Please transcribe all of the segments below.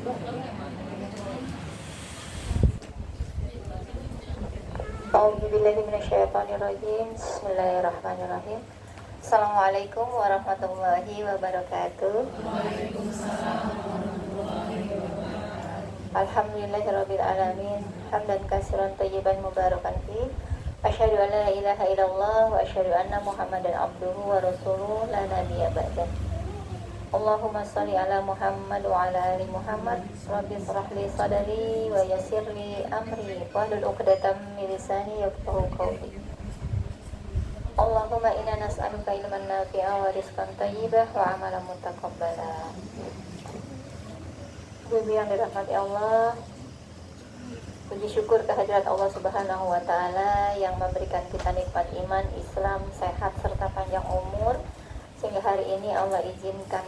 A'udzubillahiminasyaitonirrajim. Bismillahirrahmanirrahim. Assalamualaikum warahmatullahi wabarakatuh. Alhamdulillahirabbil alamin. Hamdan katsiran thayyiban mubarakan fi. Asyhadu an la ilaha illallah wa asyhadu anna Muhammadan abduhu wa rasuluhu la nabiyya ba'dah. Allahumma shalli ala Muhammad wa ala ali Muhammad. Rabbi shrah li sadri wa yassir li amri wahlul 'uqdatam min lisani yafqahu qawli. Allahumma inna nas'aluka ilman nafi'a wa rizqan thayyibah wa amalan mutaqabbala. Ibu yang dirahmati Allah, puji syukur kehadirat Allah Subhanahu wa taala yang memberikan kita nikmat iman, Islam, sehat serta panjang umur, sehingga hari ini Allah izinkan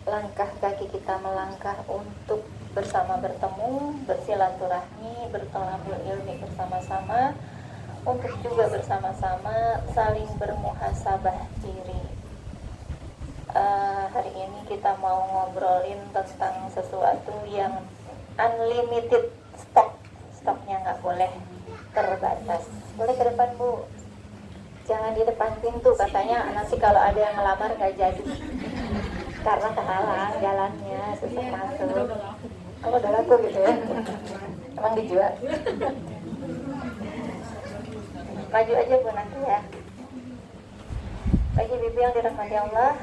langkah kaki kita melangkah untuk bersama bertemu, bersilaturahmi, bertolabul ilmi bersama-sama, untuk juga bersama-sama saling bermuhasabah diri. Hari ini kita mau ngobrolin tentang sesuatu yang unlimited stoknya nggak boleh terbatas. Boleh ke depan, Bu? Jangan di depan pintu, katanya nanti kalau ada yang ngelamar nggak jadi karena kehalang jalannya, susah masuk. Kalau udah laku gitu ya, emang dijual. Maju aja Bu nanti ya. Bagi bibi yang dirahmati Allah,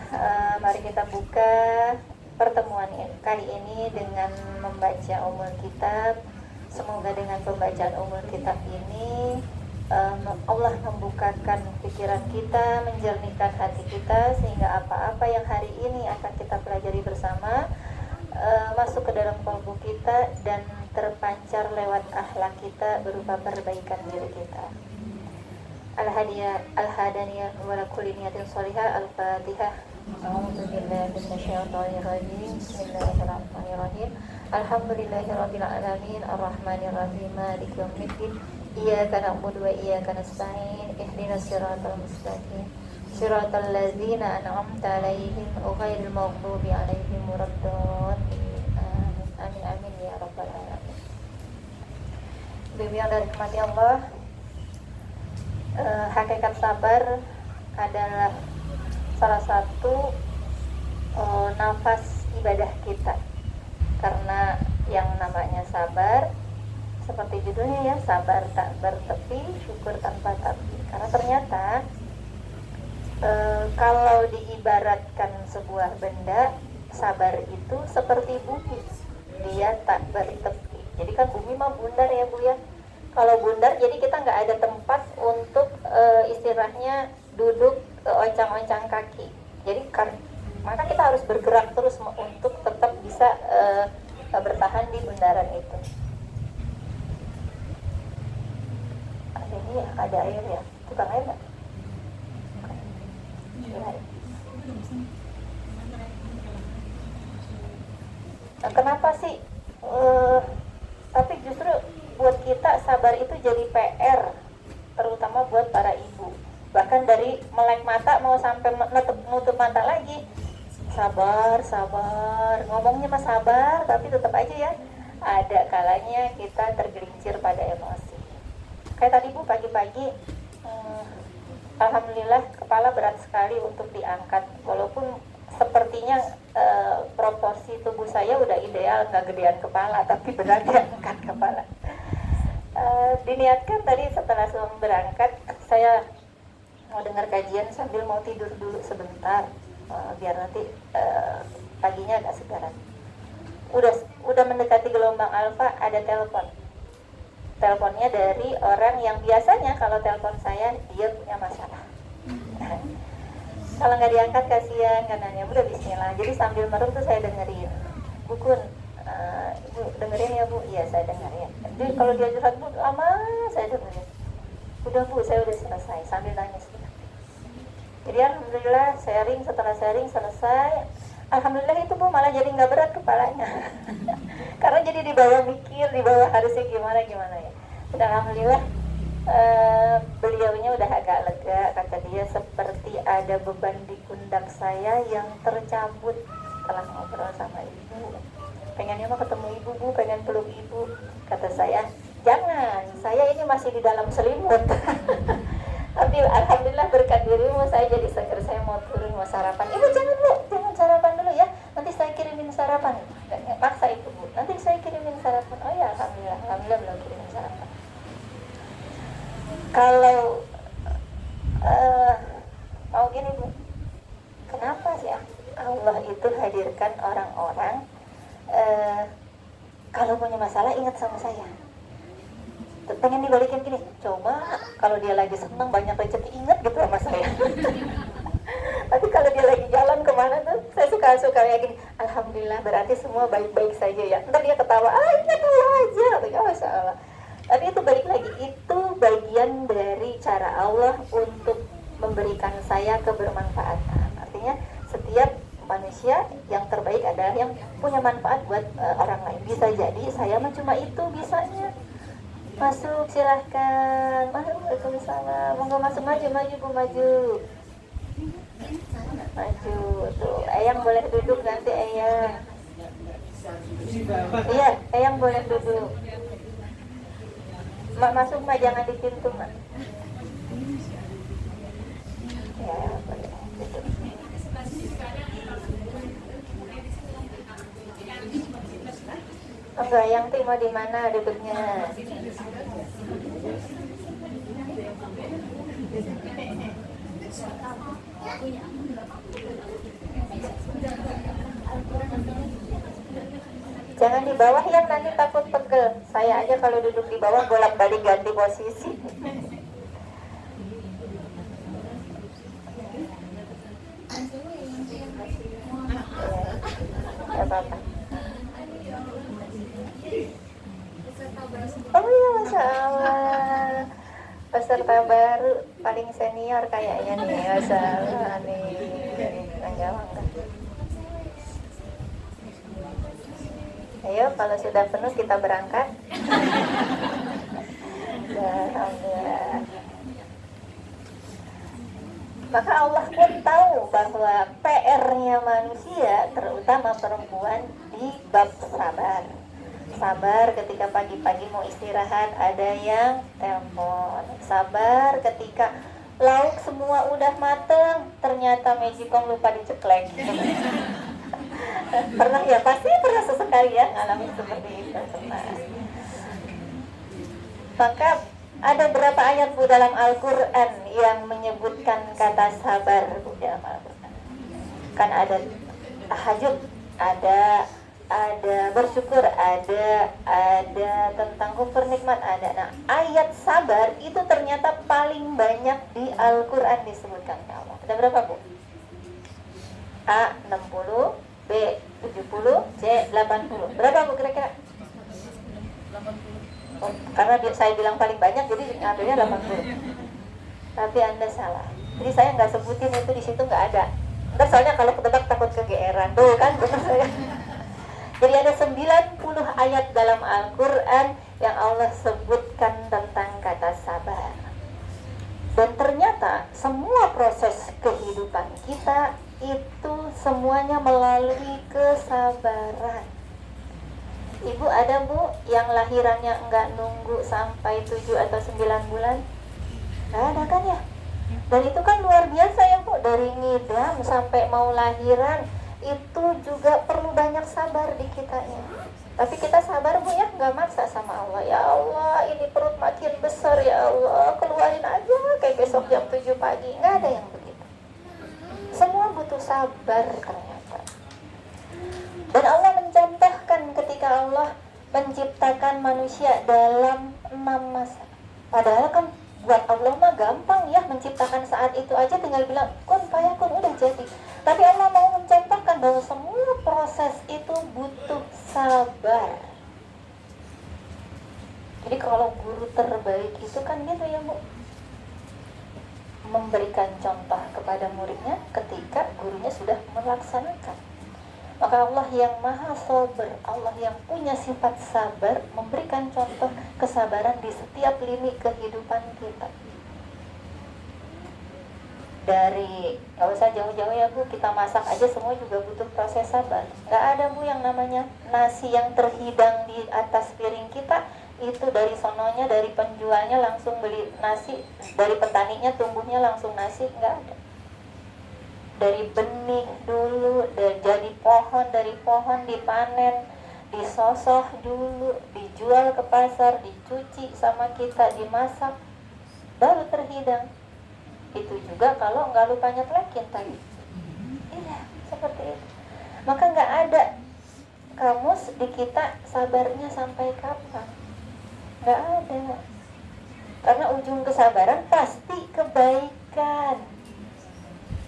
mari kita buka pertemuan kali ini dengan membaca umul kitab. Semoga dengan pembacaan umul kitab ini Allah membukakan pikiran kita, menjernihkan hati kita, sehingga apa-apa yang hari ini akan kita pelajari bersama masuk ke dalam kalbu kita dan terpancar lewat akhlak kita berupa perbaikan diri kita. Al-hadaniyah wa kulli niyatin shalihah. Al-Fatihah. A'udzubillahi minasyaitonirrajim. Bismillahirrahmanirrahim. Alhamdulillahirabbil alamin, arrahmanirrahim, maliki yaumiddin. Iyyaka na'budu wa iyyaka nasta'in. Ihdinas siratal mustaqim. Siratal ladzina an'amta 'alaihim ghairil maghdubi 'alaihim waladdallin. Amin amin ya rabbal alamin. Bibi yang dirahmati Allah, hakikat sabar adalah salah satu nafas ibadah kita. Karena yang namanya sabar, seperti judulnya ya, sabar tak bertepi, syukur tanpa tapi. Karena ternyata kalau diibaratkan sebuah benda, sabar itu seperti bumi, dia tak bertepi. Jadi kan bumi mah bundar ya Bu ya. Kalau bundar, jadi kita nggak ada tempat untuk istilahnya duduk oncang-oncang kaki. Jadi maka kita harus bergerak terus untuk tetap bisa bertahan di bundaran itu. Ini ada air ya, tukang air nggak? Nah, kenapa sih? Tapi justru buat kita sabar itu jadi PR, terutama buat para ibu. Bahkan dari melek mata mau sampai nutup mata lagi. Sabar, ngomongnya mah sabar, tapi tetap aja ya ada kalanya kita tergelincir pada emosi. Kayak tadi Bu, pagi-pagi alhamdulillah kepala berat sekali untuk diangkat, walaupun sepertinya proporsi tubuh saya udah ideal, nggak gedean kepala, tapi berat diangkat kepala. Diniatkan tadi setelah sebelum berangkat saya mau dengar kajian sambil mau tidur dulu sebentar, biar nanti paginya agak segaran. Udah mendekati gelombang alfa, ada teleponnya dari orang yang biasanya kalau telepon saya dia punya masalah. Kalau nggak diangkat kasihan, kanannya udah bismillah. Jadi sambil merem tuh saya dengerin. Bu Kun, Ibu dengerin ya Bu? Iya saya dengerin. Jadi kalau dia curhat Bu lama saya dengerin. Udah Bu, saya udah selesai, sambil nangis. Jadi alhamdulillah setelah sharing selesai. Alhamdulillah itu Bu malah jadi nggak berat kepalanya. Karena jadi dibawa mikir, dibawa harusnya gimana ya. Dan alhamdulillah beliaunya udah agak lega, kata dia seperti ada beban di pundak saya yang tercabut setelah ngobrol sama ibu. pengennya mah ketemu ibu bu, pengen peluk ibu. Kata saya, jangan, saya ini masih di dalam selimut. Tapi alhamdulillah berkat dirimu saya jadi seger, saya mau turun mau sarapan. Ibu jangan bu, jangan sarapan dulu ya, nanti saya kirimin sarapan. Paksa itu bu, nanti saya kirimin sarapan. Oh ya alhamdulillah, alhamdulillah belum kirimin sarapan. Kalau mau gini bu, kenapa sih Allah itu hadirkan orang-orang kalau punya masalah ingat sama saya, pengen dibalikin gini, coba kalau dia lagi senang banyak rezeki ingat gitu sama saya. Tapi kalau dia lagi jalan kemana tuh saya suka kayak gini, alhamdulillah berarti semua baik-baik saja ya. Ntar dia ketawa, ingat Allah aja, ya masya Allah. Tapi itu balik lagi, itu bagian dari cara Allah untuk memberikan saya kebermanfaatan. Artinya setiap manusia yang terbaik adalah yang punya manfaat buat orang lain. Bisa jadi saya mah cuma itu bisanya. Masuk silahkan. Waalaikumsalam. Monggo masuk, maju bu, maju. Maju tuh. Eyang boleh duduk nanti Eyang. Iya, Eyang boleh duduk. Mak masuk mah jangan di pintu mak. Ya boleh duduk. Enggak, yang mau di mana duduknya? Jangan di bawah yang nanti takut pegel. Saya aja kalau duduk di bawah bolak-balik ganti posisi. Ya apa-apa. Oh iya masya Allah, peserta baru paling senior kayaknya nih, masya Allah nih. Enggak. Ayo kalau sudah penuh kita berangkat. Alhamdulillah. Maka Allah pun tahu bahwa PR-nya manusia, terutama perempuan, di bab sabar. Sabar ketika pagi-pagi mau istirahat ada yang telepon. Sabar ketika lauk semua udah mateng, ternyata magicom lupa diceklek. Pernah ya, pasti pernah sesekali ya ngalamin seperti itu. Maka ada berapa ayat bu dalam Al-Quran yang menyebutkan kata sabar bu dalam Al-Quran? Kan ada tahajud, ada bersyukur, ada tentang kufur nikmat, ada. Nah ayat sabar itu ternyata paling banyak di Al-Quran disebutkan Allah. Ada berapa bu? A 60, B 70, C 80. Berapa bu kira-kira? 80. Oh, karena saya bilang paling banyak jadi ngambilnya 80. Tapi anda salah. Jadi saya nggak sebutin itu, di situ nggak ada. Ntar soalnya kalau ketebak takut kegeeran tuh kan benar saya. Jadi ada 90 ayat dalam Al-Quran yang Allah sebutkan tentang kata sabar. Dan ternyata semua proses kehidupan kita itu semuanya melalui kesabaran. Ibu ada bu yang lahirannya enggak nunggu sampai 7 atau 9 bulan? Nggak ada kan ya? Dan itu kan luar biasa ya bu, dari ngidam sampai mau lahiran itu juga perlu banyak sabar di kitanya. Tapi kita sabar bu ya, nggak maksa sama Allah. Ya Allah ini perut makin besar ya Allah, keluarin aja kayak besok jam 7 pagi. Nggak ada yang begitu. Semua butuh sabar ternyata. Dan Allah mencontohkan ketika Allah menciptakan manusia dalam 6 masa. Padahal kan buat Allah mah gampang ya, menciptakan saat itu aja tinggal bilang kun fayakun udah jadi. Tapi Allah mau mencontohkan bahwa semua proses itu butuh sabar. Jadi kalau guru terbaik itu kan gitu ya bu, memberikan contoh kepada muridnya ketika gurunya sudah melaksanakan. Maka Allah yang maha sabar, Allah yang punya sifat sabar, memberikan contoh kesabaran di setiap lini kehidupan kita. Dari nggak usah jauh-jauh ya Bu, kita masak aja semua juga butuh proses sabar. Nggak ada Bu yang namanya nasi yang terhidang di atas piring kita itu dari sononya, dari penjualnya langsung beli nasi, dari petaninya tumbuhnya langsung nasi, nggak ada. Dari benih dulu, jadi pohon, dari pohon dipanen, disosoh dulu, dijual ke pasar, dicuci sama kita, dimasak, baru terhidang. Itu juga kalau nggak lupa nyetlekin tadi. Iya, seperti itu. Maka nggak ada kamus di kita sabarnya sampai kapan. Nggak ada. Karena ujung kesabaran pasti kebaikan.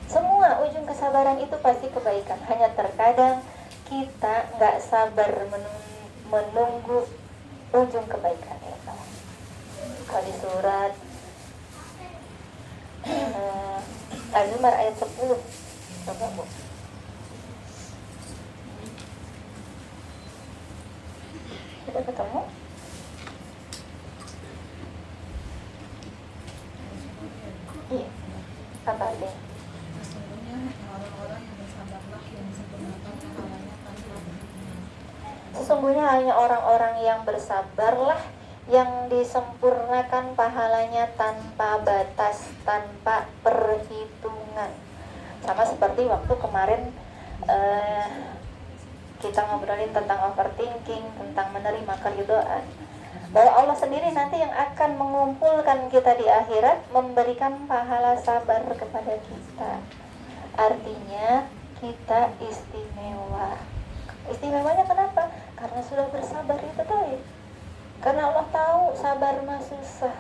Semua ujung kesabaran itu pasti kebaikan. Hanya terkadang kita nggak sabar menunggu ujung kebaikan itu. Kalau di surat Al-Zumar ayat 10, coba Bu. Sudah ketemu? Iya. Apa deh? Sesungguhnya orang-orang yang bersabarlah yang disempurnakan pahalanya tanpa berhenti. Sesungguhnya hanya orang-orang yang bersabarlah yang disempurnakan pahalanya tanpa batas, tanpa perhitungan. Sama seperti waktu kemarin kita ngobrolin tentang overthinking, tentang menerima keridhaan, bahwa Allah sendiri nanti yang akan mengumpulkan kita di akhirat, memberikan pahala sabar kepada kita. Artinya kita istimewa. Istimewanya kenapa? Karena sudah bersabar itu tadi. Karena Allah tahu sabar mah susah.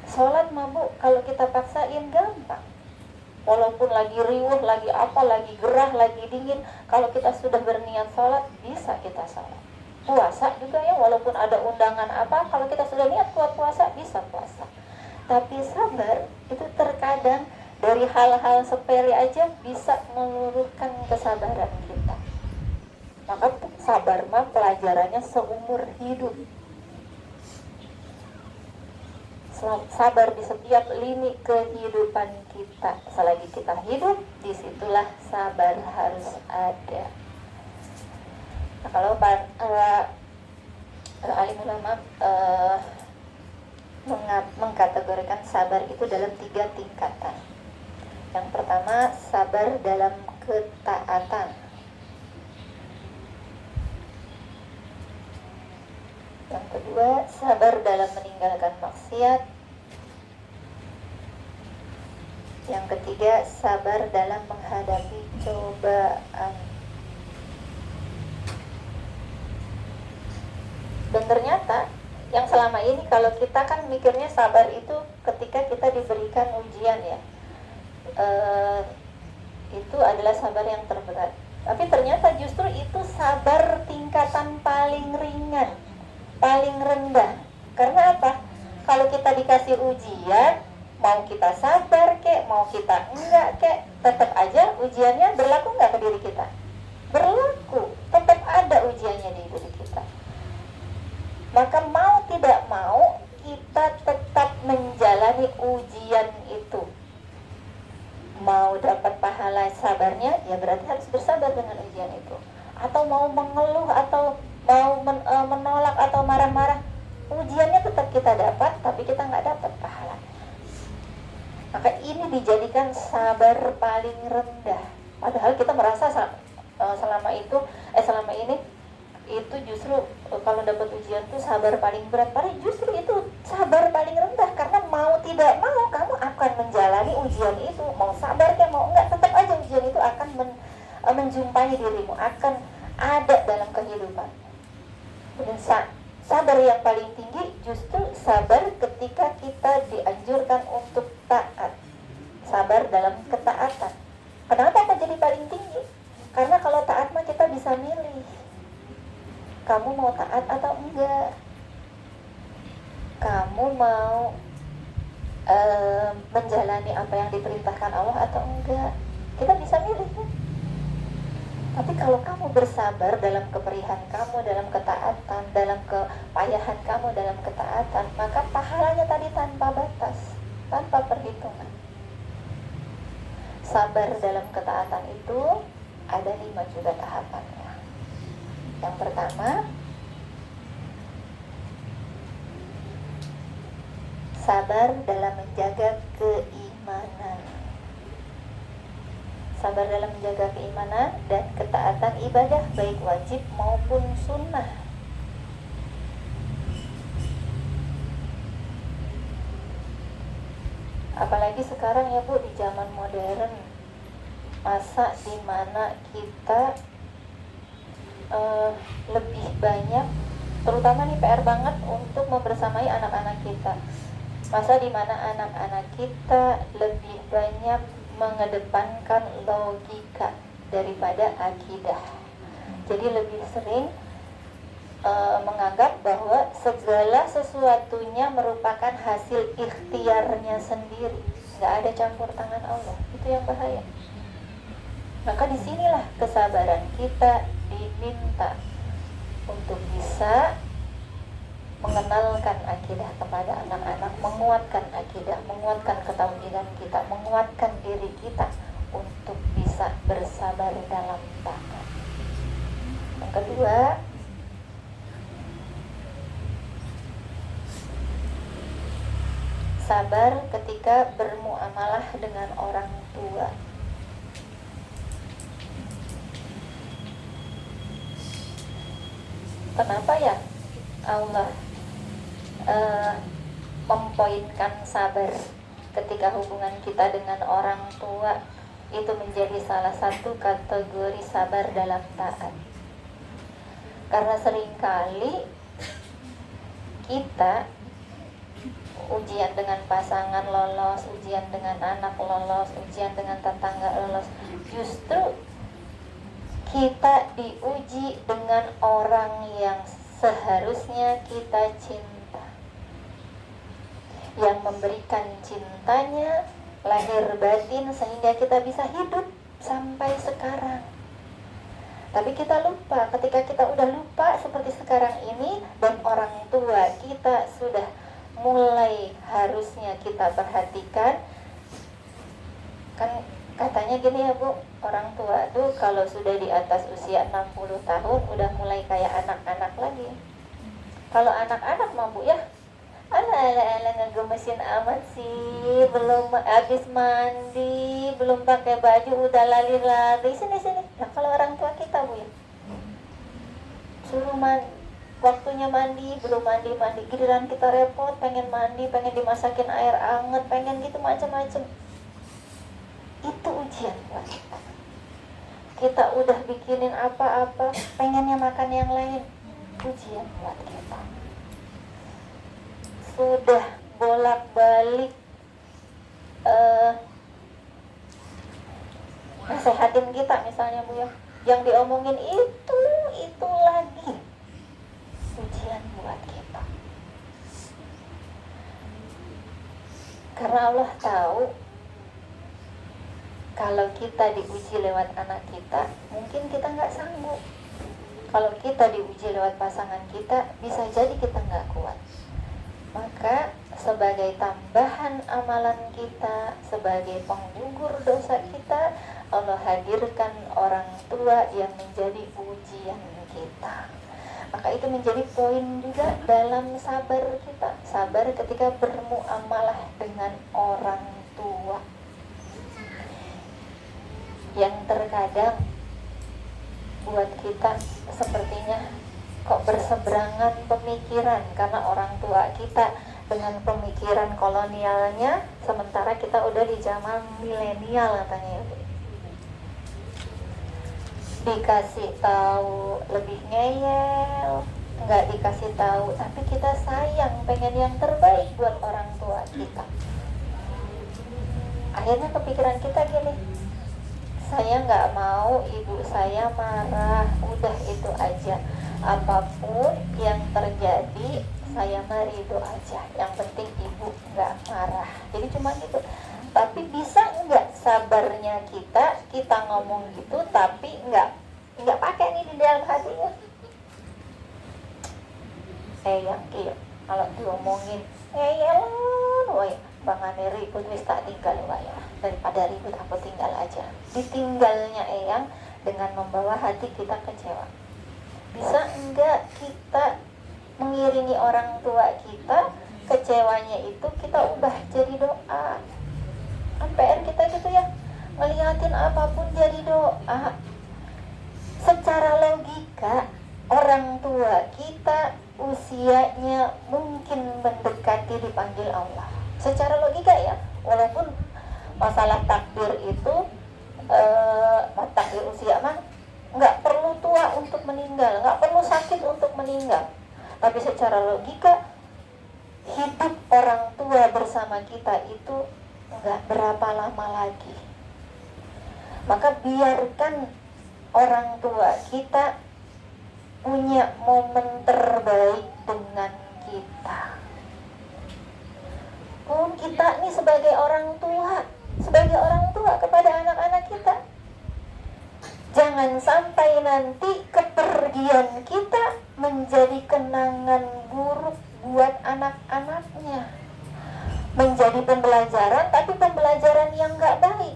Sholat mah Bu, kalau kita paksain gampang. Walaupun lagi riuh, lagi apa, lagi gerah, lagi dingin, kalau kita sudah berniat sholat, bisa kita sholat. Puasa juga ya, walaupun ada undangan apa, kalau kita sudah niat kuat puasa, bisa puasa. Tapi sabar itu terkadang dari hal-hal sepele aja bisa meluluhkan kesabaran kita. Maka sabar mah pelajarannya seumur hidup. Sabar di setiap lini kehidupan kita. Selagi kita hidup, disitulah sabar harus ada. Nah, kalau para alim ulama mengkategorikan sabar itu dalam 3 tingkatan. Yang pertama, sabar dalam ketaatan. Yang kedua, sabar dalam meninggalkan maksiat. Yang ketiga, sabar dalam menghadapi cobaan. Dan ternyata yang selama ini kalau kita kan mikirnya sabar itu ketika kita diberikan ujian ya, itu adalah sabar yang terberat. Tapi ternyata justru itu sabar tingkatan paling ringan, paling rendah. Karena apa? Kalau kita dikasih ujian, mau kita sabar kek, mau kita enggak kek, tetap aja ujiannya berlaku enggak ke diri kita? Berlaku, tetap ada ujiannya di diri kita. Maka mau tidak mau kita tetap menjalani ujian itu. Mau dapat pahala sabarnya, ya berarti harus bersabar dengan ujian itu. Atau mau mengeluh, atau mau menolak atau marah-marah, ujiannya tetap kita dapat, tapi kita nggak dapat pahala. Maka ini dijadikan sabar paling rendah. Padahal kita merasa selama ini itu justru kalau dapat ujian tuh sabar paling berat. Padahal justru itu sabar paling rendah, karena mau tidak mau kamu akan menjalani ujian itu. Mau sabar ya mau enggak, tetap aja ujian itu akan menjumpai dirimu, akan ada dalam kehidupan. Dan sabar yang paling tinggi justru sabar ketika kita dianjurkan untuk taat. Sabar dalam ketaatan. Kenapa akan jadi paling tinggi? Karena kalau taat mah kita bisa milih. Kamu mau taat atau enggak? Kamu mau menjalani apa yang diperintahkan Allah atau enggak? Kita bisa milih kan? Tapi kalau kamu bersabar dalam keperihan kamu, dalam ketaatan, dalam kepayahan kamu dalam ketaatan, maka pahalanya tadi tanpa batas, tanpa perhitungan. Yang pertama, sabar dalam menjaga keimanan. Sabar dalam menjaga keimanan dan ketaatan ibadah baik wajib maupun sunnah. Apalagi sekarang ya Bu, di zaman modern, masa dimana kita lebih banyak, terutama nih PR banget untuk membersamai anak-anak kita. Masa dimana anak-anak kita lebih banyak mengedepankan logika daripada akidah. Jadi lebih sering menganggap bahwa segala sesuatunya merupakan hasil ikhtiarnya sendiri, nggak ada campur tangan Allah. Itu yang bahaya. Maka disinilah kesabaran kita diminta untuk bisa mengenalkan akidah kepada anak-anak, menguatkan akidah, menguatkan ketauhidan kita, menguatkan diri kita untuk bisa bersabar dalam taat. Yang kedua, sabar ketika bermuamalah dengan orang tua. Kenapa ya Allah mempoinkan sabar ketika hubungan kita dengan orang tua itu menjadi salah satu kategori sabar dalam taat? Karena seringkali kita ujian dengan pasangan lolos, ujian dengan anak lolos, ujian dengan tetangga lolos, justru kita diuji dengan orang yang seharusnya kita cinta, yang memberikan cintanya lahir batin sehingga kita bisa hidup sampai sekarang. Tapi kita lupa, ketika kita udah lupa seperti sekarang ini dan orang tua kita sudah mulai harusnya kita perhatikan. Kan katanya gini ya Bu, orang tua tuh kalau sudah di atas usia 60 tahun udah mulai kayak anak-anak lagi. Kalau anak-anak mah Bu ya, ala ngegemesin amat sih, belum habis mandi, belum pakai baju udah lari-lari sini. Nah kalau orang tua kita Bu ya, suruh waktunya mandi, belum mandi, giliran kita repot, pengen mandi, pengen dimasakin air anget, pengen gitu macam-macam. Itu ujian buat kita. Kita udah bikinin apa-apa, pengennya makan yang lain. Ujian buat kita. Sudah bolak-balik nasehatin kita misalnya Bu ya, yang diomongin itu lagi. Ujian buat kita. Karena Allah tahu kalau kita diuji lewat anak kita, mungkin kita nggak sanggup. Kalau kita diuji lewat pasangan kita, bisa jadi kita nggak kuat. Maka sebagai tambahan amalan kita, sebagai penggugur dosa kita, Allah hadirkan orang tua yang menjadi ujian kita. Maka itu menjadi poin juga dalam sabar kita. Sabar ketika bermuamalah dengan orang tua, yang terkadang buat kita sepertinya kok berseberangan pemikiran, karena orang tua kita dengan pemikiran kolonialnya, sementara kita udah di zaman milenial katanya ya. Dikasih tahu lebih ngeyel, nggak dikasih tahu, tapi kita sayang, pengen yang terbaik buat orang tua kita. Akhirnya kepikiran kita gini, saya nggak mau ibu saya marah, udah itu aja. Apapun yang terjadi, saya mah ridho aja. Yang penting ibu nggak marah. Jadi cuma gitu. Tapi bisa nggak sabarnya kita ngomong gitu, tapi nggak pakai nih di dalam hatinya. Yang kia kalau diomongin, yalan, woy, bangane ribut wis tak tinggal wae. Daripada ribut aku tinggal aja. Ditinggalnya eyang dengan membawa hati kita kecewa. Bisa sehingga kita mengiringi orang tua kita, kecewanya itu kita ubah jadi doa. PR kita gitu ya, ngeliatin apapun jadi doa. Secara logika orang tua kita usianya mungkin mendekati dipanggil Allah. Secara logika ya, walaupun masalah takdir itu takdir usia mah nggak perlu tua untuk meninggal, nggak perlu sakit untuk meninggal. Tapi secara logika hidup orang tua bersama kita itu nggak berapa lama lagi. Maka biarkan orang tua kita punya momen terbaik dengan kita. Kita nih sebagai orang tua kepada anak-anak kita, jangan sampai nanti kepergian kita menjadi kenangan buruk buat anak-anaknya, menjadi pembelajaran, tapi pembelajaran yang gak baik.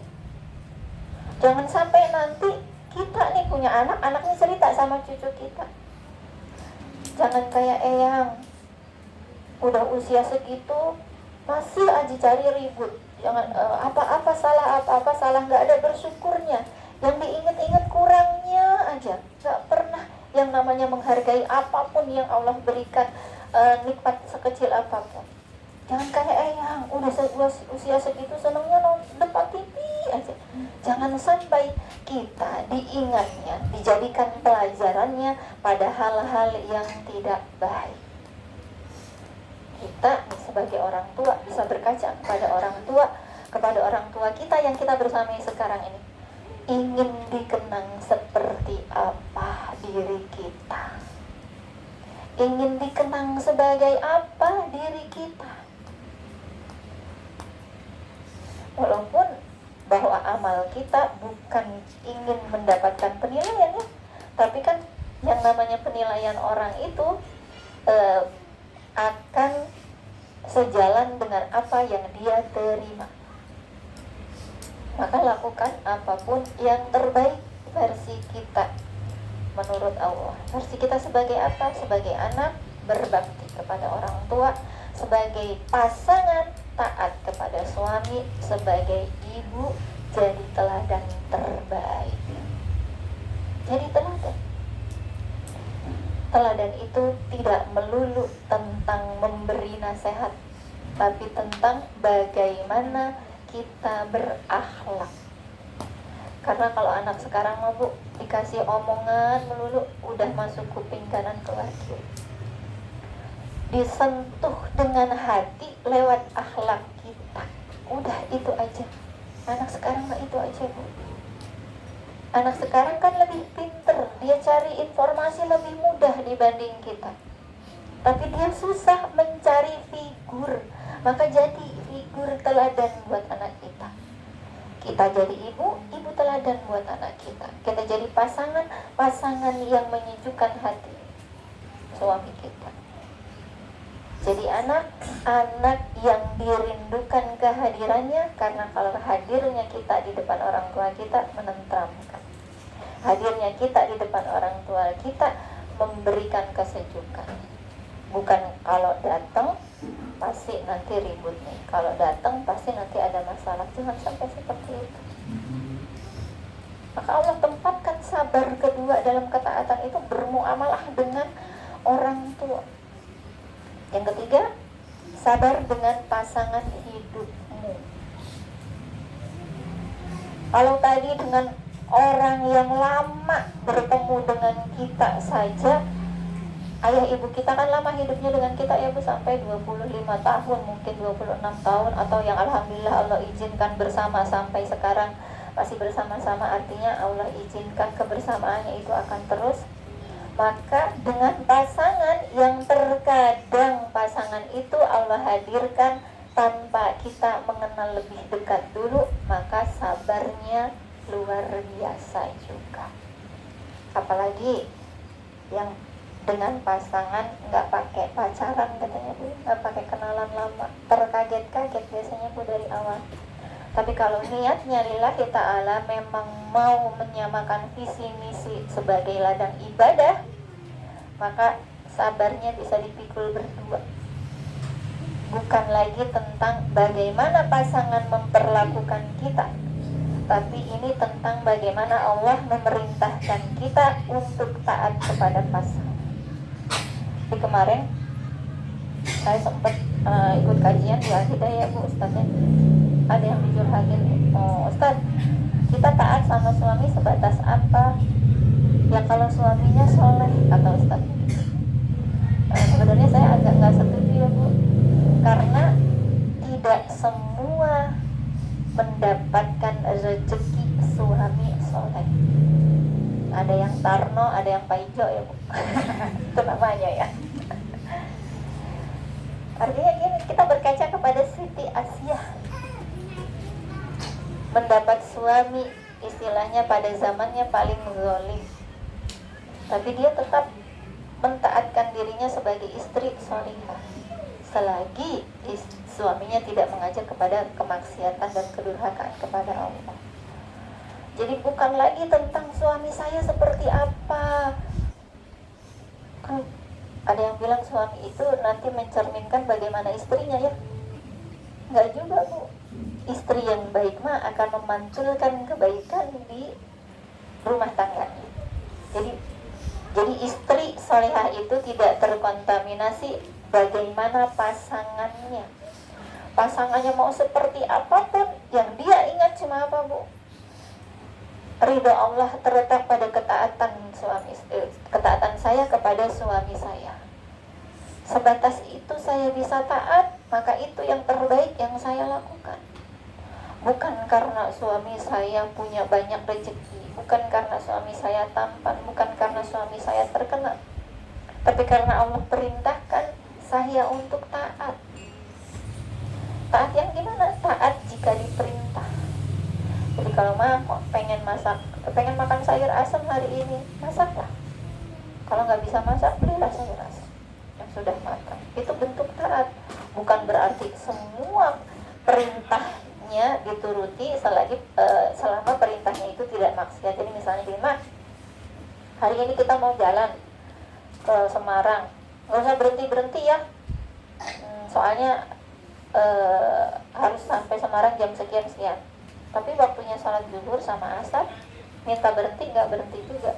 Jangan sampai nanti kita nih punya anak, anaknya cerita sama cucu kita, jangan kayak Eyang, udah usia segitu masih aja cari ribut. Jangan apa-apa salah nggak ada bersyukurnya, yang diingat-ingat kurangnya aja, nggak pernah yang namanya menghargai apapun yang Allah berikan, nikmat sekecil apapun. Jangan kayak Eyang, udah usia segitu senangnya depan TV aja. Jangan sampai kita diingatnya, dijadikan pelajarannya pada hal-hal yang tidak baik. Kita sebagai orang tua bisa berkaca kepada orang tua kita yang kita bersamai sekarang ini. Ingin dikenang seperti apa diri kita? Ingin dikenang sebagai apa diri kita? Walaupun bahwa amal kita bukan ingin mendapatkan penilaian ya, tapi kan yang namanya penilaian orang itu akan sejalan dengan apa yang dia terima. Maka lakukan apapun yang terbaik versi kita menurut Allah. Versi kita sebagai apa? Sebagai anak berbakti kepada orang tua, sebagai pasangan taat kepada suami, sebagai ibu jadi teladan terbaik. Jadi teladan. Teladan itu tidak melulu tentang memberi nasihat, tapi tentang bagaimana kita berakhlak. Karena kalau anak sekarang mah Bu, dikasih omongan melulu udah masuk kuping kanan keluar kiri. Disentuh dengan hati lewat akhlak kita. Udah itu aja. Anak sekarang mah itu aja Bu. Anak sekarang kan lebih pinter, dia cari informasi lebih mudah dibanding kita. Tapi dia susah mencari figur. Maka jadi figur teladan buat anak kita. Kita jadi ibu teladan buat anak kita. Kita jadi pasangan yang menyejukkan hati suami kita. Jadi anak yang dirindukan kehadirannya, karena kalau hadirnya kita di depan orang tua kita menenteramkan. Hadirnya kita di depan orang tua kita memberikan kesejukan. Bukan kalau datang pasti nanti ribut nih, kalau datang pasti nanti ada masalah. Jangan sampai seperti itu. Maka Allah tempatkan sabar kedua dalam ketaatan itu bermuamalah dengan orang tua. Yang ketiga, sabar dengan pasangan hidupmu. Kalau tadi dengan orang yang lama bertemu dengan kita saja, ayah ibu kita kan lama hidupnya dengan kita ya Bu, sampai 25 tahun, mungkin 26 tahun, atau yang alhamdulillah Allah izinkan bersama sampai sekarang masih bersama-sama, artinya Allah izinkan kebersamaannya itu akan terus. Maka dengan pasangan yang terkadang pasangan itu Allah hadirkan tanpa kita mengenal lebih dekat dulu, maka sabarnya luar biasa juga. Apalagi yang dengan pasangan nggak pakai pacaran katanya Bu, nggak pakai kenalan lama, terkaget-kaget biasanya Bu dari awal. Tapi kalau niatnya lillahi ta'ala memang mau menyamakan visi misi sebagai ladang ibadah, maka sabarnya bisa dipikul berdua. Bukan lagi tentang bagaimana pasangan memperlakukan kita, tapi ini tentang bagaimana Allah memerintahkan kita untuk taat kepada pasangan. Jadi kemarin saya sempat ikut kajian di Al-Hidayah, Bu, Ustaznya. Ada yang dijurhatin, Ustaz, kita taat sama suami sebatas apa? Ya kalau suaminya soleh, kata Ustaz. Sebenarnya saya agak nggak setuju ya, Bu, karena tidak semua mendapatkan rezeki suami soleh. Ada yang Tarno, ada yang Paijo ya, Bu. Itu namanya ya. Artinya gini, kita berkaca kepada Siti Asiyah, mendapat suami istilahnya pada zamannya paling zalim, tapi dia tetap mentaatkan dirinya sebagai istri salihah selagi suaminya tidak mengajak kepada kemaksiatan dan kedurhakaan kepada Allah. Jadi bukan lagi tentang suami saya seperti apa. Kan ada yang bilang suami itu nanti mencerminkan bagaimana istrinya ya. Enggak juga, Bu. Istri yang baik mah akan memantulkan kebaikan di rumah tangganya. Jadi istri salihah itu tidak terkontaminasi bagaimana pasangannya. Pasangannya mau seperti apapun, yang dia ingat cuma apa, Bu? Ridha Allah terletak pada ketaatan saya kepada suami saya. Sebatas itu saya bisa taat, maka itu yang terbaik yang saya lakukan. Bukan karena suami saya punya banyak rezeki, bukan karena suami saya tampan, bukan karena suami saya terkenal, tapi karena Allah perintahkan saya untuk taat. Taat yang gimana? Taat jika diperintah. Jadi kalau pengen makan sayur asam hari ini, masaklah. Kalau nggak bisa masak, belilah sayur asam yang sudah matang. Itu bentuk taat. Bukan berarti semua perintahnya dituruti selama perintahnya itu tidak maksiat. Jadi misalnya gini, hari ini kita mau jalan ke Semarang, nggak usah berhenti ya, soalnya harus sampai Semarang jam sekian. Tapi waktunya sholat zuhur sama asar, minta berhenti, nggak berhenti juga.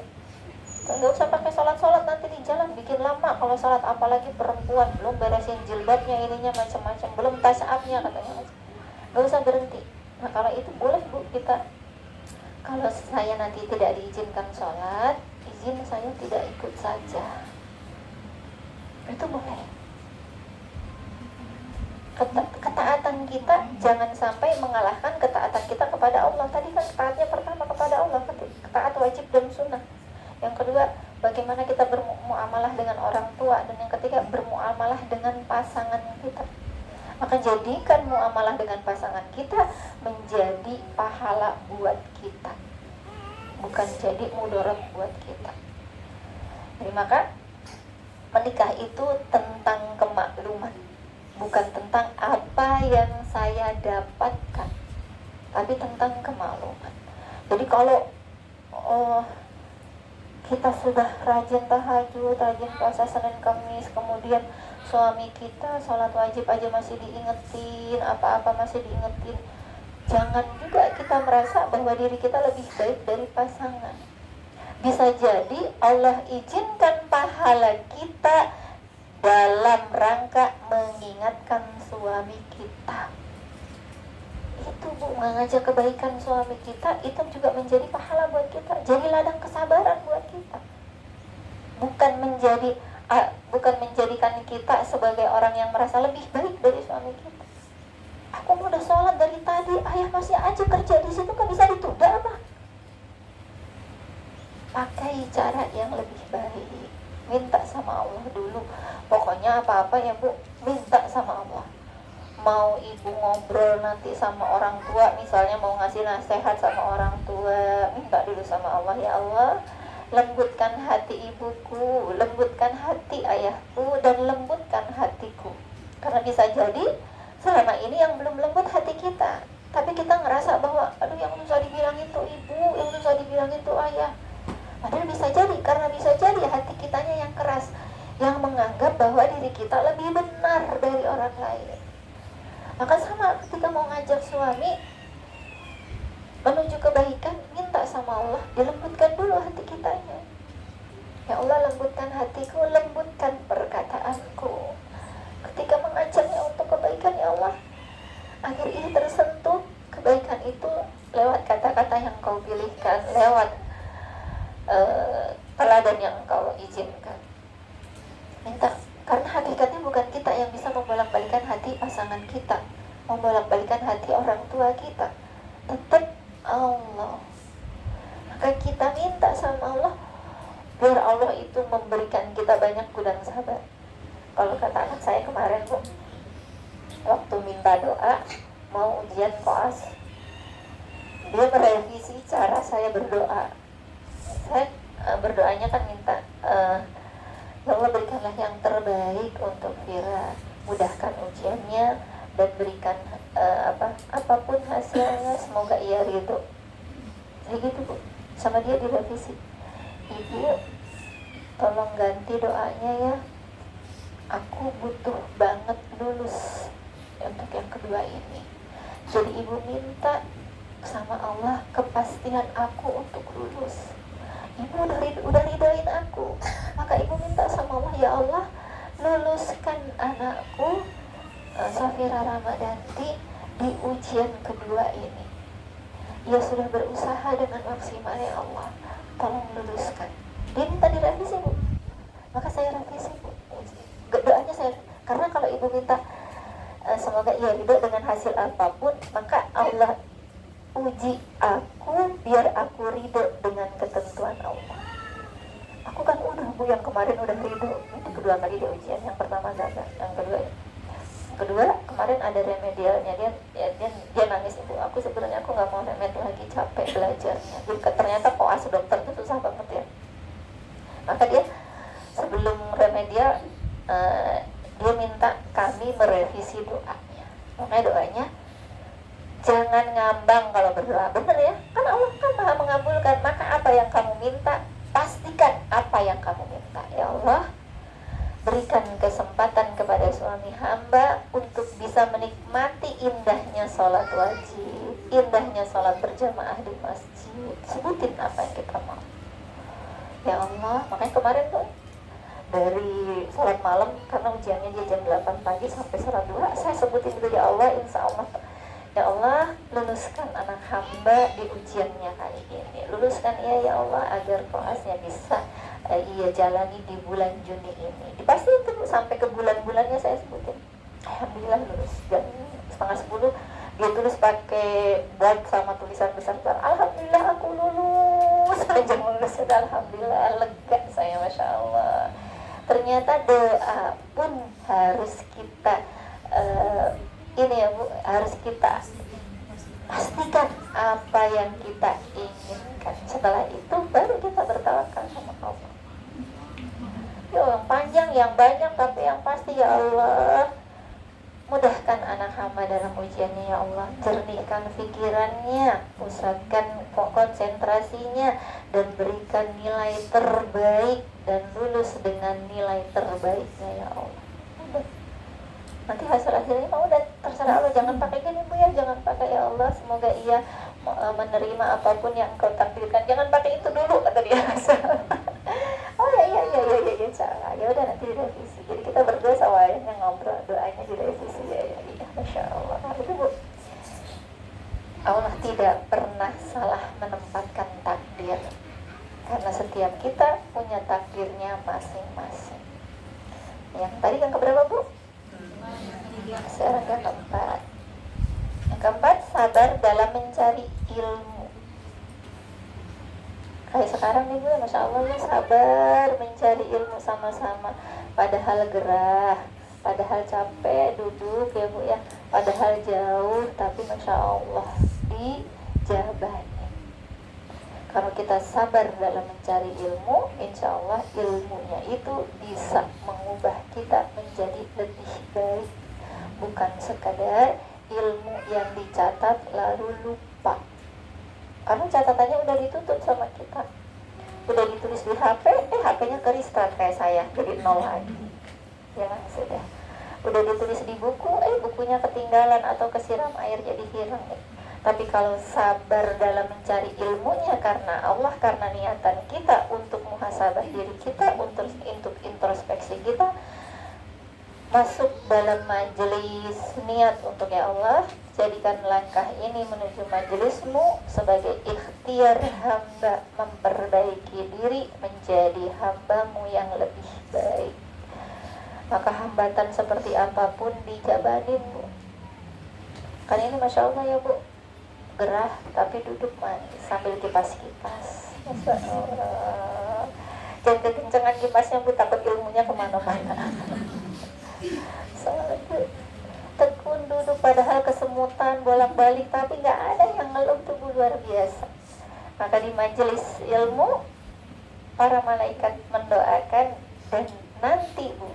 Nggak usah pakai sholat nanti di jalan, bikin lama kalau sholat, apalagi perempuan, belum beresin jilbabnya, ininya macam-macam, belum tasawufnya katanya, nggak usah berhenti. Nah kalau itu boleh, Bu, kita kalau saya nanti tidak diizinkan sholat, izin saya tidak ikut saja, itu boleh. Ketaatan kita jangan sampai mengalahkan ketaatan kita kepada Allah. Tadi kan taatnya pertama kepada Allah, taat wajib dan sunnah. Yang kedua, bagaimana kita bermuamalah dengan orang tua. Dan yang ketiga, bermuamalah dengan pasangan kita. Maka jadikan muamalah dengan pasangan kita menjadi pahala buat kita, bukan jadi mudarat buat kita. Jadi maka menikah itu tentang kemakluman, bukan tentang apa yang saya dapatkan, tapi tentang kemakluman. Jadi kalau kita sudah rajin tahajud, rajin puasa Senin Kamis, kemudian suami kita sholat wajib aja masih diingetin, apa-apa masih diingetin, jangan juga kita merasa bahwa diri kita lebih baik dari pasangan. Bisa jadi Allah izinkan pahala kita dalam rangka mengingatkan suami kita. Itu, Bu, mengajak kebaikan suami kita, itu juga menjadi pahala buat kita, jadi ladang kesabaran buat kita. Bukan menjadikan kita sebagai orang yang merasa lebih baik dari suami kita. Aku udah sholat dari tadi, ayah masih aja kerja di situ, kan bisa ditunda apa? Pakai cara yang lebih baik, minta sama Allah dulu. Pokoknya apa-apa ya, Bu, minta sama Allah. Mau ibu ngobrol nanti sama orang tua, misalnya mau ngasih nasihat sama orang tua, minta dulu sama Allah, ya Allah, lembutkan hati ibuku, lembutkan hati ayahku, dan lembutkan hatiku. Karena bisa jadi selama ini yang belum lembut hati kita, tapi kita ngerasa bahwa aduh yang susah dibilang itu ibu, yang susah dibilang itu ayah. Padahal bisa jadi, karena bisa jadi hati kitanya yang keras. yang menganggap bahwa diri kita lebih benar dari orang lain. Maka sama ketika mau ngajak suami menuju kebaikan, minta sama Allah dilembutkan dulu hati kitanya. Ya Allah, lembutkan hatiku, lembutkan perkataanku ketika mengajaknya untuk kebaikan. Ya Allah, agar ia tersentuh kebaikan itu lewat kata-kata yang Kau pilihkan, lewat teladan yang Kau izinkan. Minta, karena hakikatnya bukan kita yang bisa membolak-balikan hati pasangan kita, membolak-balikan hati orang tua kita, tetap Allah. Maka kita minta sama Allah biar Allah itu memberikan kita banyak gudang sabar. Kalau kata anak saya kemarin, Bu, waktu minta doa mau ujian koas, dia merevisi cara saya berdoa. Saya berdoanya kan minta, ya Allah, berikanlah yang terbaik untuk Vira, mudahkan ujiannya dan berikan apapun hasilnya semoga ia ridho. Kayak gitu, Bu. Sama dia direvisi, Ibu tolong ganti doanya ya, aku butuh banget lulus untuk yang kedua ini. Jadi Ibu minta sama Allah kepastian aku untuk lulus. Ibu udah ridoin aku, maka Ibu minta sama Allah, ya Allah, luluskan anakku Safira Ramadanti di ujian kedua ini. Ia sudah berusaha dengan maksimal, ya Allah, tolong luluskan. Dia minta direvisi, Bu, maka saya revisi, Bu, doanya saya. Karena kalau Ibu minta semoga ia ridho dengan hasil apapun, maka Allah uji aku biar aku ridho dengan ketentuan Allah. Aku kan udah, Bu, yang kemarin udah ridho, itu kedua kali di ujian. Yang pertama gagal, yang kedua kemarin ada remedialnya. Dia nangis, Ibu, aku sebenarnya aku nggak mau remed lagi, capek belajarnya. Jadi ternyata koas dokter itu susah banget ya. Maka dia sebelum remedial dia minta kami merevisi doanya. Makanya doanya jangan ngambang kalau berdoa, bener ya? Kan Allah kan Maha mengabulkan. Maka apa yang kamu minta, pastikan apa yang kamu minta. Ya Allah, berikan kesempatan kepada suami hamba untuk bisa menikmati indahnya sholat wajib, indahnya sholat berjamaah di masjid. Sebutin apa yang kita mau. Ya Allah, makanya kemarin tuh dari sholat malam, karena ujiannya dia jam 8 pagi sampai sholat 2, saya sebutin dulu, ya Allah, insya Allah, ya Allah, luluskan anak hamba di ujiannya kali ini. Luluskan ia, ya Allah, agar koasnya bisa ia jalani di bulan Juni ini. Dipastiin tuh sampai ke bulan-bulannya saya sebutin. Alhamdulillah lulus. Jam 9:30 dia tulis pakai bold sama tulisan besar-besar, alhamdulillah aku lulus. Panjang lulus, alhamdulillah, lega saya, masya Allah. Ternyata doa pun harus kita ini ya, Bu, harus kita pastikan apa yang kita inginkan. Setelah itu baru kita bertawakal sama Allah. Yang panjang, yang banyak, tapi yang pasti, ya Allah, mudahkan anak hamba dalam ujiannya, ya Allah. Jernihkan pikirannya, pusatkan konsentrasinya, dan berikan nilai terbaik dan lulus dengan nilai terbaiknya, ya Allah. Nanti hasil-hasilnya mau, dan terserah Allah. Jangan pakai gini, Bu, ya, jangan pakai, ya Allah, semoga ia menerima apapun yang Engkau takdirkan. Jangan pakai itu dulu, kata dia. Oh ya, salah. Ya udah, nanti direvisi. Jadi kita berdua sama ayahnya ngobrol, doanya direvisi, ya, masya Allah. Itu, Bu, Allah tidak pernah salah menempatkan takdir, karena setiap kita punya takdirnya masing-masing. Yang tadi yang keberapa, Bu? Sekarang yang keempat. Yang keempat, sabar dalam mencari ilmu. Kayak sekarang nih, Bu, masya Allah, ya, sabar mencari ilmu sama-sama. Padahal gerah, padahal capek duduk, ya, Bu, ya, padahal jauh, tapi masya Allah dijabani. Kalau kita sabar dalam mencari ilmu, insya Allah ilmunya itu bisa mengubah kita menjadi lebih baik. Bukan sekadar ilmu yang dicatat lalu lupa, karena catatannya udah ditutup sama kita. udah ditulis di HP, HP-nya ke restart kayak saya, jadi 0 lagi. Ya kan, sudah. Udah ditulis di buku, bukunya ketinggalan atau kesiram air jadi hilang. Tapi kalau sabar dalam mencari ilmunya karena Allah, karena niatan kita untuk muhasabah diri kita, untuk introspeksi kita, masuk dalam majelis niat untuk ya Allah, jadikan langkah ini menuju majelismu sebagai ikhtiar hamba memperbaiki diri menjadi hambamu yang lebih baik. Maka hambatan seperti apapun dijabanin, Bu. Kan ini Masya Allah ya, Bu, gerah tapi duduk manis sambil kipas-kipas. Masya Allah. Jangan kekencangan kipasnya, Bu, takut ilmunya kemana-mana. Soalnya tekun duduk, padahal kesemutan bolak-balik, tapi nggak ada yang ngeluh tuh, Bu, luar biasa. Maka di majelis ilmu para malaikat mendoakan, dan nanti, Bu,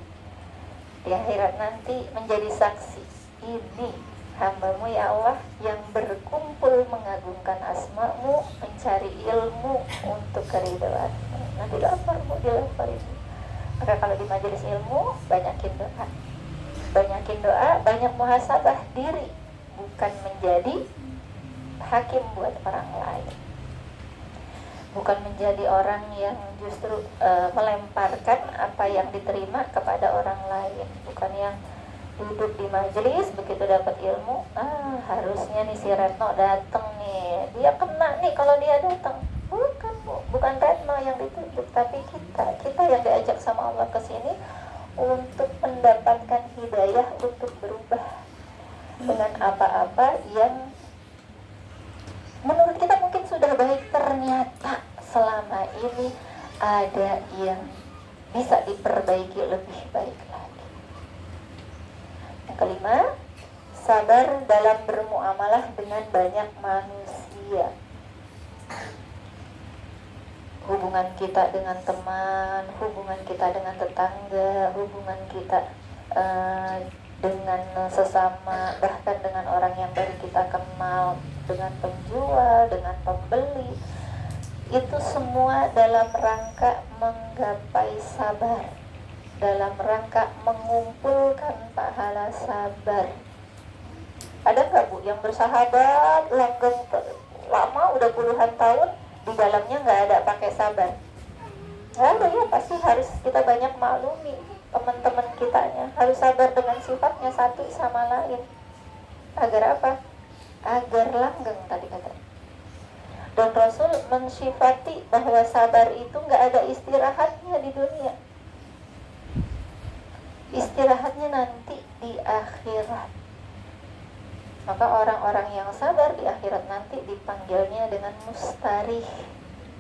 di akhirat nanti menjadi saksi, ini hambamu ya Allah yang berkumpul mengagungkan asmamu, mencari ilmu untuk keridhaan-Mu. Nanti dilapar, Bu, dilapar itu. Maka kalau di majelis ilmu banyakin doa, banyak muhasabah diri, bukan menjadi hakim buat orang lain, bukan menjadi orang yang justru melemparkan apa yang diterima kepada orang lain, bukan yang duduk di majelis begitu dapat ilmu, harusnya nih si Retno datang nih, dia kena nih kalau dia datang. Bukan, Bu, bukan Retno yang ditunjuk, tapi kita yang diajak sama Allah ke sini untuk mendapatkan hidayah untuk berubah dengan apa-apa yang menurut kita mungkin sudah baik, ternyata selama ini ada yang bisa diperbaiki lebih baik lagi. Yang kelima, sabar dalam bermuamalah dengan banyak manusia. Hubungan kita dengan teman, hubungan kita dengan tetangga, hubungan kita dengan sesama, bahkan dengan orang yang baru kita kenal, dengan penjual, dengan pembeli, itu semua dalam rangka menggapai sabar, dalam rangka mengumpulkan pahala sabar. Ada nggak, Bu, yang bersahabat langgeng lama udah puluhan tahun, di dalamnya nggak ada pakai sabar? Nggak ada, ya pasti harus kita banyak maklumi teman-teman kitanya, harus sabar dengan sifatnya satu sama lain. Agar apa? Agar langgeng tadi kata. Dan Rasul mensifati bahwa sabar itu nggak ada istirahatnya di dunia, istirahatnya nanti di akhirat. Maka orang-orang yang sabar di akhirat nanti dipanggilnya dengan mustarih,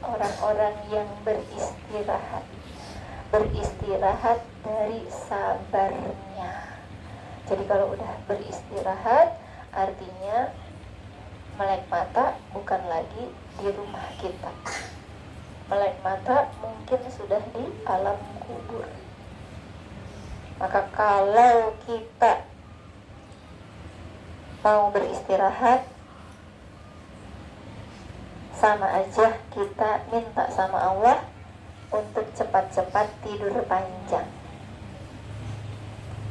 orang-orang yang beristirahat dari sabarnya. Jadi kalau udah beristirahat, artinya melek mata bukan lagi di rumah kita, melek mata mungkin sudah di alam kubur. Maka kalau kita mau beristirahat, sama aja kita minta sama Allah untuk cepat-cepat tidur panjang.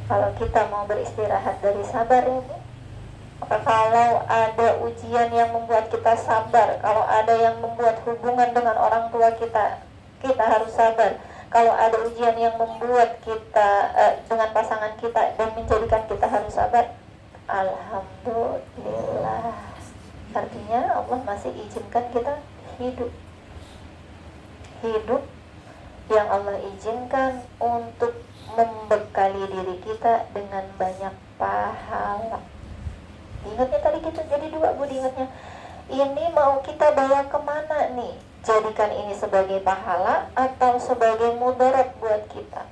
Kalau kita mau beristirahat dari sabar ini, maka kalau ada ujian yang membuat kita sabar, kalau ada yang membuat hubungan dengan orang tua kita harus sabar. Kalau ada ujian yang membuat kita dengan pasangan kita dan menjadikan kita harus sabar, alhamdulillah, artinya Allah masih izinkan kita hidup yang Allah izinkan untuk membekali diri kita dengan banyak pahala. Ingatnya tadi kita jadi dua, Bu, diingatnya. Ini mau kita bawa kemana nih? Jadikan ini sebagai pahala atau sebagai mudarat buat kita?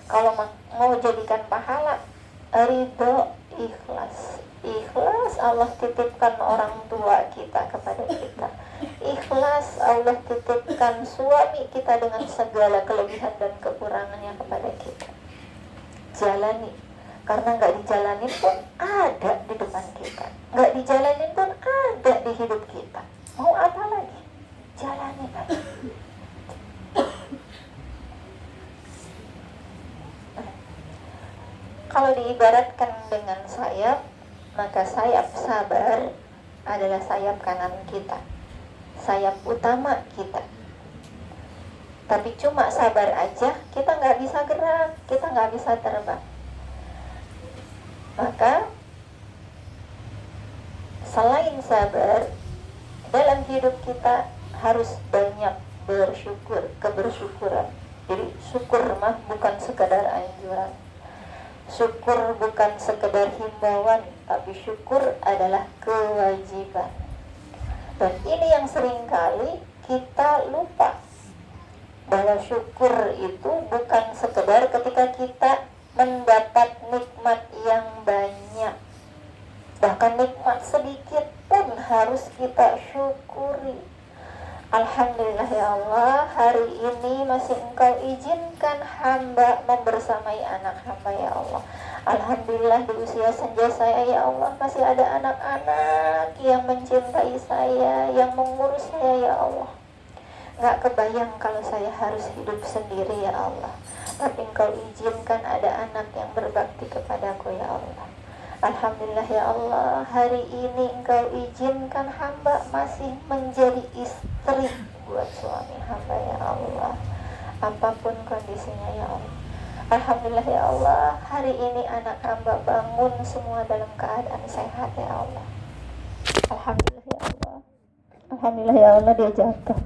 Kalau mau jadikan pahala, ridho, ikhlas Allah titipkan orang tua kita kepada kita, ikhlas Allah titipkan suami kita dengan segala kelebihan dan kekurangannya kepada kita. Jalani, karena nggak dijalanin pun ada di depan kita, nggak dijalanin pun ada di hidup kita. Mau apa lagi? Jalani aja. Kalau diibaratkan dengan sayap, maka sayap sabar adalah sayap kanan kita, sayap utama kita. Tapi cuma sabar aja, kita nggak bisa gerak, kita nggak bisa terbang. Maka selain sabar, dalam hidup kita harus banyak bersyukur, kebersyukuran. Jadi syukur mah bukan sekadar anjuran, syukur bukan sekedar himbauan, tapi syukur adalah kewajiban. Dan ini yang seringkali kita lupa, bahwa syukur itu bukan sekedar ketika kita mendapat nikmat yang banyak. Bahkan nikmat sedikit pun harus kita syukuri. Alhamdulillah ya Allah, hari ini masih Engkau izinkan hamba membersamai anak hamba ya Allah. Alhamdulillah di usia senja saya ya Allah, masih ada anak-anak yang mencintai saya, yang mengurus saya ya Allah. Gak kebayang kalau saya harus hidup sendiri ya Allah, tapi Engkau izinkan ada anak yang berbakti kepadaku ya Allah. Alhamdulillah ya Allah, hari ini Engkau izinkan hamba masih menjadi istri buat suami hamba ya Allah, apapun kondisinya ya Allah. Alhamdulillah ya Allah, hari ini anak hamba bangun semua dalam keadaan sehat ya Allah. Alhamdulillah ya Allah. Alhamdulillah ya Allah, dia jatuh.